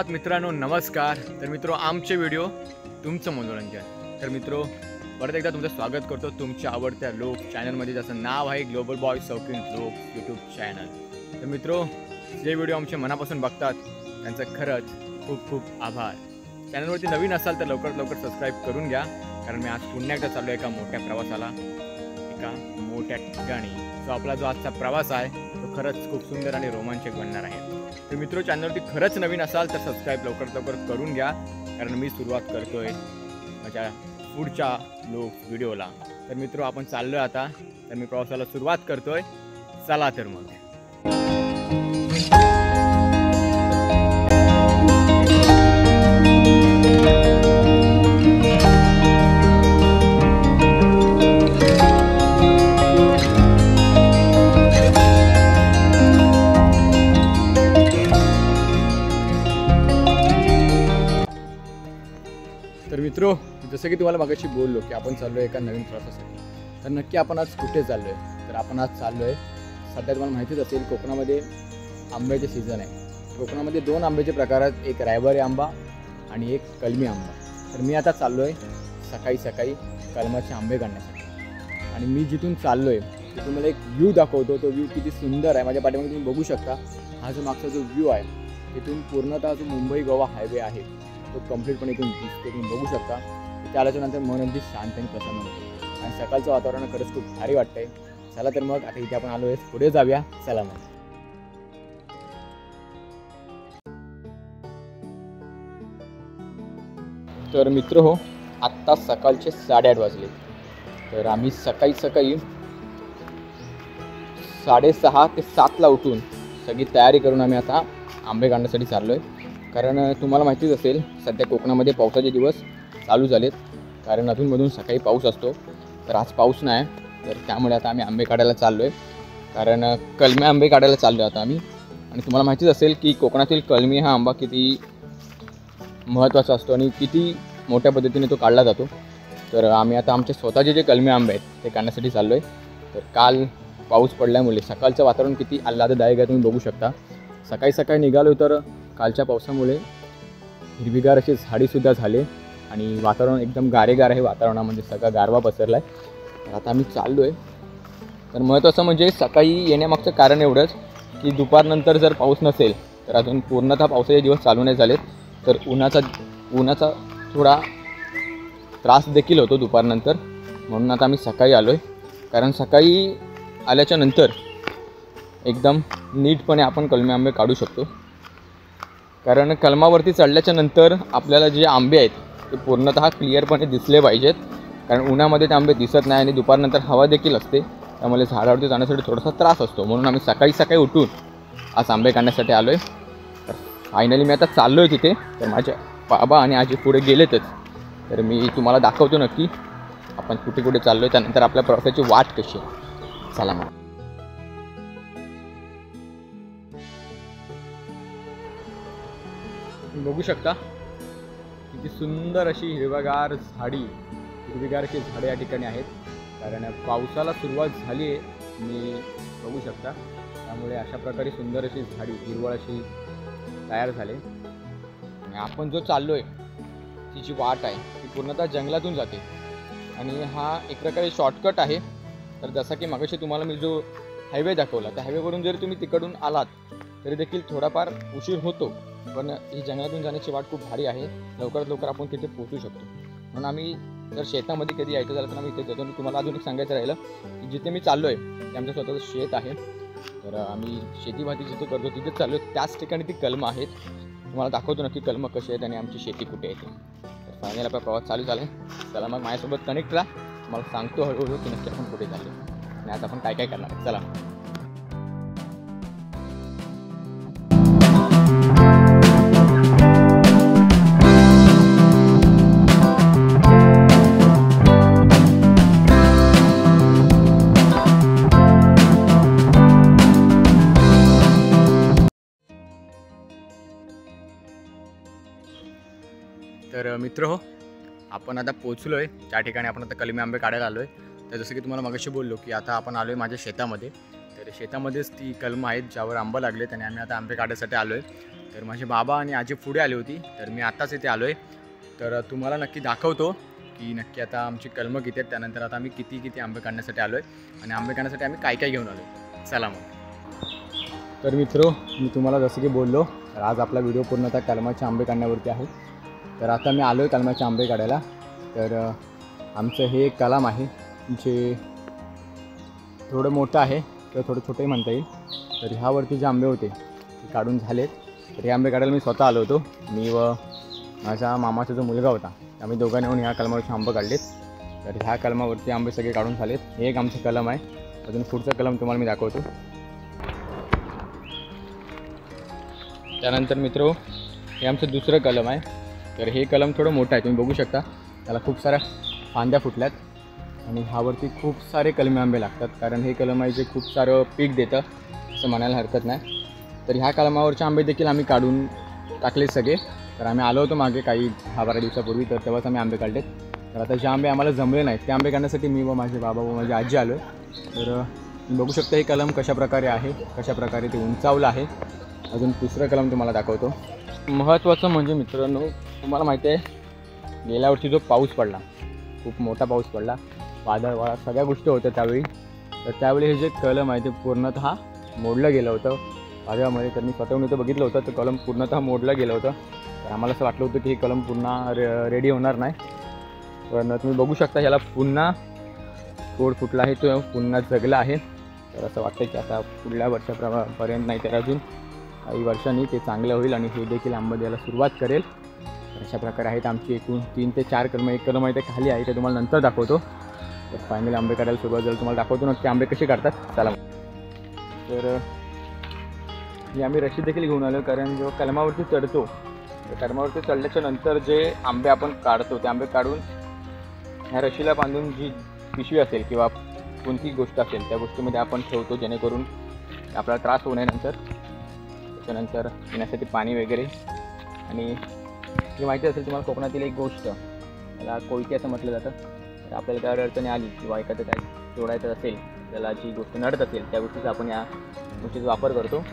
सुप्रभात मित्रांनो, नमस्कार। तर मित्रो, आमचे व्हिडिओ तुमचं मनोरंजन। तर मित्रो, परत एकदा तुमचं स्वागत करतो तुमच्या आवडत्या लोक चॅनलमध्ये, ज्याचं नाव आहे ग्लोबल बॉय शौकीन लोक यूट्यूब चॅनल। तर मित्रो, जे व्हिडिओ आमच्या मनापासून बघतात त्यांचं खरंच खूप खूप आभार। चॅनलवरती नवीन असाल तर लवकरात लवकर सबस्क्राईब करून घ्या, कारण मी आज पुन्हा एकदा चाललो एका मोठ्या प्रवासाला, एका मोठ्या ठिकाणी। जो आपला जो आजचा प्रवास आहे तो खरंच खूप सुंदर आणि रोमांचक बनणार आहे। तर मित्रो, चॅनलवरती खरंच नवीन असाल तर सबस्क्राईब लवकरात लवकर करून घ्या, कारण मी सुरुवात करतोय माझ्या पुढच्या व्हिडिओला। तर मित्रो, आपण चाललोय आता, तर मी प्रवासाला सुरुवात करतोय। चला तर मग। तर मित्रो, जसं की तुम्हाला मागाशी बोललो की आपण चाललो आहे एका नवीन प्रवासासाठी। तर नक्की आपण आज कुठे चाललो आहे? तर आपण आज चाललो आहे, सध्या तुम्हाला माहितीच असेल, कोकणामध्ये आंब्याचे सीझन आहे। कोकणामध्ये दोन आंब्याचे प्रकार आहेत, एक रायबरी आंबा आणि एक कलमी आंबा। तर मी आता चाललो आहे सकाळी सकाळी कलमाचे आंबे काढण्यासाठी। आणि मी जिथून चाललो आहे तिथून मला एक व्ह्यू दाखवतो। तो व्ह्यू किती सुंदर आहे, माझ्या पाठीमागे तुम्ही बघू शकता। हा जो मागचा जो व्ह्यू आहे तिथून पूर्णतः जो मुंबई गोवा हायवे आहे तो कम्प्लीटपणे इथून दिसतो, तुम्ही बघू शकता। ते आल्याच्यानंतर मन अगदी शांत आणि प्रसन्न होतं आणि सकाळचं वातावरण खरंच खूप भारी वाटतंय। चला तर मग, आता इथे आपण आलो आहे, पुढे जाऊया, चला मग। तर मित्र हो, आत्ता सकाळचे 8:30 वाजले। तर आम्ही सकाळी 6:30 ते 7ला उठून सगळी तयारी करून आम्ही आता आंबे काढण्यासाठी चाललो आहे। कारण तुम्हाला माहितीच असेल, सध्या कोकणामध्ये पावसाचे दिवस चालू झालेत, कारण अधूनमधून सकाळी पाऊस असतो। तर आज पाऊस नाही, तर त्यामुळे आता आम्ही आंबे काढायला चाललो आहे, कारण कलमी आंबे काढायला चाललो आहे आता आम्ही। आणि तुम्हाला माहितीच असेल की कोकणातील कलमी हा आंबा किती महत्त्वाचा असतो आणि किती मोठ्या पद्धतीने तो काढला जातो। तर आम्ही आता आमचे स्वतःचे जे कलमी आंबे आहेत ते काढण्यासाठी चाललो आहे। तर काल पाऊस पडल्यामुळे सकाळचं वातावरण किती आल्हाददायक आहे, तुम्ही बघू शकता। सकाळी सकाळी निघालो तर कालच्या पावसामुळे हिरवीगार अशी झाडीसुद्धा झाले आणि वातावरण एकदम गारेगार आहे, वातावरणामध्ये सगळा गारवा पसरला आहे। तर आता आम्ही चाललो आहे। तर महत्त्वाचं म्हणजे सकाळी येण्यामागचं कारण एवढंच की दुपारनंतर जर पाऊस नसेल तर अजून पूर्णतः पावसाचे दिवस चालू नाही झालेत, तर उन्हाचा थोडा त्रास देखील होतो दुपारनंतर। म्हणून आता आम्ही सकाळी आलो आहे, कारण सकाळी आल्याच्या नंतर एकदम नीटपणे आपण कलमी आंबे काढू शकतो। कारण कलमावरती चढल्याच्या नंतर आपल्याला जे आंबे आहेत ते पूर्णतः क्लिअरपणे दिसले पाहिजेत, कारण उन्हामध्ये ते आंबे दिसत नाही आणि दुपारनंतर हवा देखील असते, त्यामुळे झाडावरती जाण्यासाठी थोडासा त्रास असतो। म्हणून आम्ही सकाळी सकाळी उठून आज आंबे काढण्यासाठी आलो आहे। तर फायनली मी आता चाललो आहे तिथे। तर माझ्या बाबा आणि आजी पुढे गेलेतच, तर मी तुम्हाला दाखवतो नक्की आपण कुठे कुठे चाललो आहे, त्यानंतर आपल्या प्रवासाची वाट कशी आहे। चला मग। बघू शकता किती सुंदर अशी हिरवीगार अशी झाडे या ठिकाणी आहेत, कारण पावसाला सुरुवात झाली आहे, तुम्ही बघू शकता। त्यामुळे अशा प्रकारे सुंदर अशी झाडी हिरवळ अशी तयार झाले। आणि आपण जो चाललो आहे ती जी वाट आहे ती पूर्णतः जंगलातून जाते आणि हा एक प्रकारे शॉर्टकट आहे। तर जसा की मागाशी तुम्हाला मी जो हायवे दाखवला, त्या हायवेवरून जरी तुम्ही तिकडून आलात तरी देखील थोडाफार उशीर होतो, पण ही जंगलातून जाण्याची वाट खूप भारी आहे, लवकरात लवकर आपण तिथे पोहोचू शकतो। म्हणून आम्ही जर शेतामध्ये कधी यायचं झालं तर आम्ही इथे जातो। तुम्हाला अजून एक सांगायचं राहिलं की जिथे मी चाललो आहे ते आमचं स्वतःचं शेत आहे। तर आम्ही शेतीभाती जिथे करतो तिथेच चाललो आहे, त्याच ठिकाणी ती कलमं आहेत। तुम्हाला दाखवतो नक्की कलमं कशी आहेत आणि आमची शेती कुठे आहे ते। तर फायनल आपला प्रवास चालू झाला आहे। चला मग, माझ्यासोबत कनेक्ट राहा, तुम्हाला सांगतो हळूहळू की नक्की आपण कुठे चाललो आणि आता आपण काय काय करणार आहे। चला। तर मित्र हो, आपण आता पोहोचलो आहे ज्या ठिकाणी आपण आता कलमी आंबे काढायला आलो आहे। तर जसं की तुम्हाला मगाशी बोललो की आता आपण आलो आहे माझ्या शेतामध्ये। तर शेतामध्येच ती कलमं आहेत ज्यावर आंबा लागलेत आणि आम्ही आता आंबे काढण्यासाठी आलो आहे। तर माझे बाबा आणि आजी पुढे आली होती, तर मी आत्ताच इथे आलो आहे. तर तुम्हाला नक्की दाखवतो की नक्की आता आमची कलमं किती आहेत, त्यानंतर आता आम्ही किती आंबे काढण्यासाठी आलो आहे आणि आंबे काढण्यासाठी आम्ही काय घेऊन आलो आहे. चला मग. तर मित्रो, मी तुम्हाला जसं की बोललो, तर आज आपला व्हिडिओ पूर्णतः कलमाचे आंबे काढण्यावरती आहे. तर आता मी आलो आहे कलमाचे आंबे काढायला. तर आमचं हे एक कलम आहे जे थोडं मोठं आहे किंवा थोडं छोटे म्हणता येईल. तर ह्यावरती जे आंबे होते ते काढून झालेत. तर हे आंबे काढायला मी स्वतः आलो होतो. मी व माझा मामाचा जो मुलगा होता, आम्ही दोघांनी येऊन ह्या कलमावरचे आंबे काढलेत. तर ह्या कलमावरती आंबे सगळे काढून झालेत. हे एक आमचं कलम आहे. अजून पुढचं कलम तुम्हाला मी दाखवतो. त्यानंतर मित्रो, हे आमचं दुसरं कलम आहे. तर हे कलम थोडं मोठं आहे, तुम्ही बघू शकता. त्याला खूप साऱ्या फांद्या फुटल्यात आणि ह्यावरती खूप सारे कलमी आंबे लागतात, कारण हे कलम आहे जे खूप सारं पीक देतं असं म्हणायला हरकत नाही. तर ह्या कलमावरचे आंबे देखील आम्ही काढून टाकले सगळे. तर आम्ही आलो होतो मागे काही 10-12 दिवसापूर्वी, तर तेव्हाच आम्ही आंबे काढलेत. तर आता जे आंबे आम्हाला जमले नाहीत ते आंबे काढण्यासाठी मी व माझे बाबा व माझी आजी आलो आहे. तर तुम्ही बघू शकता हे कलम कशाप्रकारे आहे, कशाप्रकारे ते उंचावलं आहे. अजून दुसरं कलम तुम्हाला दाखवतो. महत्त्वाचं म्हणजे मित्रांनो, तुम्हाला माहिती आहे गेल्या वर्षी जो पाऊस पडला, खूप मोठा पाऊस पडला, वादळ वाळा सगळ्या गोष्टी होत्या त्यावेळी. तर त्यावेळी हे जे कलम आहे ते पूर्णतः मोडलं गेलं होतं वादळामध्ये. तर मी स्वतःहून इथं बघितलं होतं, तर कलम पूर्णतः मोडलं गेलं होतं. तर आम्हाला असं वाटलं होतं की हे कलम पुन्हा रेडी होणार नाही. पण तुम्ही बघू शकता ह्याला पुन्हा तोड फुटला आहे, तो पुन्हा जगला आहे. तर असं वाटतं की आता पुढल्या वर्षापर्यंत नाही तर अजून काही वर्षांनी ते चांगलं होईल आणि हे देखील आंबे द्यायला सुरुवात करेल. अशा प्रकारे आहेत आमची एकूण 3 ते 4 कलमं. एक कलम आहे ते खाली आहे, ते तुम्हाला नंतर दाखवतो. तर फायनली आंबे काढायला सुरुवात झाली, तुम्हाला दाखवतो नक्की आंबे कसे काढतात. चला. तर ही आम्ही रशी देखील घेऊन आलो, कारण जेव्हा कलमावरती चढतो तर कलमावरती चढल्याच्या नंतर जे आंबे आपण काढतो ते आंबे काढून ह्या रशीला बांधून जी पिशवी असेल किंवा कोणती गोष्ट असेल त्या गोष्टीमध्ये आपण ठेवतो, जेणेकरून आपल्याला त्रास होऊ नये नंतर. त्याच्यानंतर पिण्यासाठी पाणी वगैरे. आणि ही माहिती असेल तुम्हाला कोकणातील एक गोष्ट, त्याला कोयती असं म्हटलं जातं. तर आपल्याला काय अडचणी आली किंवा एखादं काय जोडायचं असेल, त्याला जी गोष्ट नडत असेल त्या गोष्टीचा आपण या गोष्टीचा वापर करतो.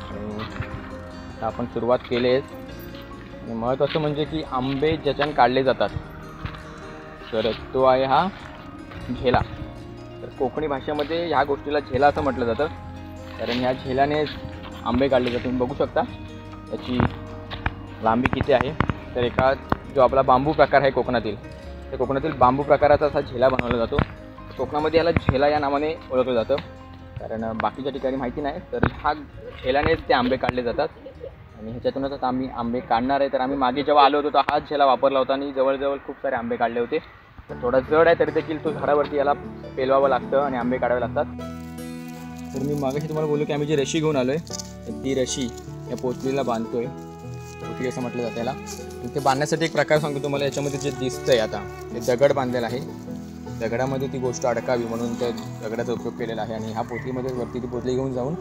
आणि आता आपण सुरुवात केली आहे. आणि महत्त्वाचं म्हणजे की आंबे ज्याच्याने काढले जातात तर तो आहे हा झेला. तर कोकणी भाषेमध्ये ह्या गोष्टीला झेला असं म्हटलं जातं, कारण ह्या झेल्याने आंबे काढले जातात. तुम्ही बघू शकता त्याची लांबी किती आहे. तर एका जो आपला बांबू प्रकार आहे कोकणातील, त्या कोकणातील बांबू प्रकाराचा असा झेला बनवला जातो. कोकणामध्ये याला झेला या नावाने ओळखलं जातं, कारण बाकीच्या ठिकाणी माहिती नाही. तर हा झेल्यानेच ते आंबे काढले जातात आणि ह्याच्यातूनच आता आम्ही आंबे काढणार आहे. तर आम्ही मागे जेव्हा आलो होतो तर हाच झेला वापरला होता आणि जवळजवळ खूप सारे आंबे काढले होते. तर थोडा जड आहे तरी देखील तो झाडावरती याला पेलवावं लागतं आणि आंबे काढावे लागतात. तर मी मागाशी तुम्हाला बोललो की आम्ही जी रशी घेऊन आलो आहे ती रशी या पोचलीला बांधतो आहे. पोचली असं म्हटलं जातं याला. ते बांधण्यासाठी एक प्रकार सांगतो तुम्हाला. याच्यामध्ये जे दिसतं आहे आता ते दगड बांधलेला आहे. दगडामध्ये ती गोष्ट अडकावी म्हणून त्या दगडाचा उपयोग केलेला आहे. आणि ह्या पोचलीमध्ये वरती ती पोचली घेऊन जाऊन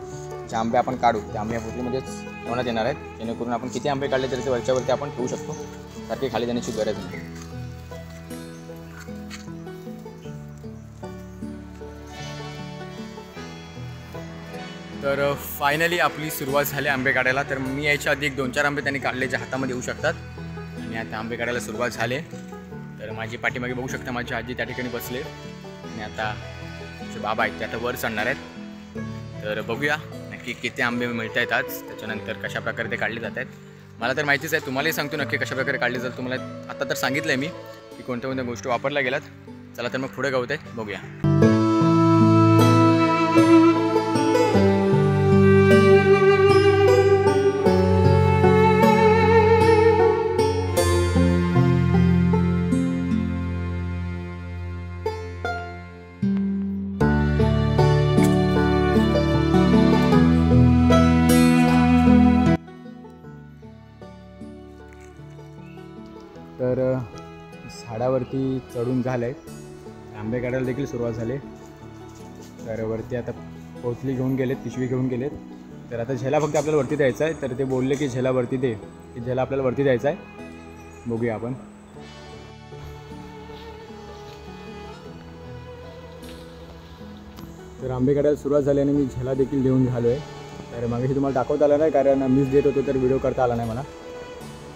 जे आंबे आपण काढू ते आंबे या पोचलीमध्येच ठेवण्यात येणार आहेत, जेणेकरून आपण किती आंबे काढले तरी ते वरच्यावरती आपण ठेवू शकतो, सारखी खाली जाण्याची गरज नाही. तर फायनली आपली सुरुवात झाली आंबे काढायला. तर मी यायच्या आधी 1-2-4 आंबे त्यांनी काढले जे हातामध्ये येऊ शकतात. आणि आता आंबे काढायला सुरुवात झाली. तर माझी पाठीमागे बघू शकता माझी आजी त्या ठिकाणी बसले आणि आता जे बाबा आहेत ते आता वर चढणार आहेत. तर बघूया नक्की किती आंबे मिळत आहेत आज, त्याच्यानंतर कशाप्रकारे ते काढले जात आहेत. मला तर माहितीच आहे, तुम्हालाही सांगतो नक्की कशाप्रकारे काढले जातात. तुम्हाला आता तर सांगितलं आहे मी की कोणत्या कोणत्या गोष्टी वापरल्या गेल्यात. चला तर मग पुढे गवत आहे बघूया. तर झाडावरती चढून झालं आहे, आंबे काढायला देखील सुरुवात झाली. तर वरती आता पोचली घेऊन गेलेत, पिशवी घेऊन गेलेत. तर आता झेला फक्त आपल्याला वरती द्यायचा आहे. तर ते बोलले की झेला वरती दे, की झेला आपल्याला वरती द्यायचा आहे. बघूया आपण. तर आंबे काढायला सुरुवात झाली आणि मी झेला देखील देऊन झालो आहे. तर मागेशी तुम्हाला दाखवता आलं नाही कारण मीच देत होतो तर व्हिडिओ करता आला नाही मला.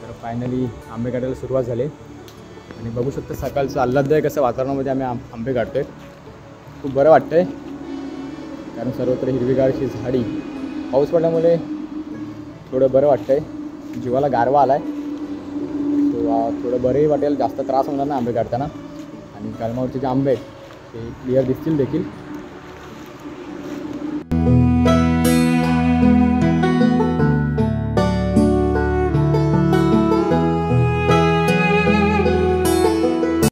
तर फायनली आंबे काढायला सुरुवात झाली आणि बघू शकता सकाळचं आल्हाददायक असं वातावरणामध्ये आम्ही आंबे काढतो आहे. खूप बरं वाटतं आहे कारण सर्वत्र हिरवीगारची झाडी. पाऊस पडल्यामुळे थोडं बरं वाटतं आहे, जीवाला गारवा आला आहे. थोडं बरंही वाटेल, जास्त त्रास होणार ना आंबे काढताना. आणि कलमावरचे जे आंबे आहेत ते क्लिअर दिसतील देखील.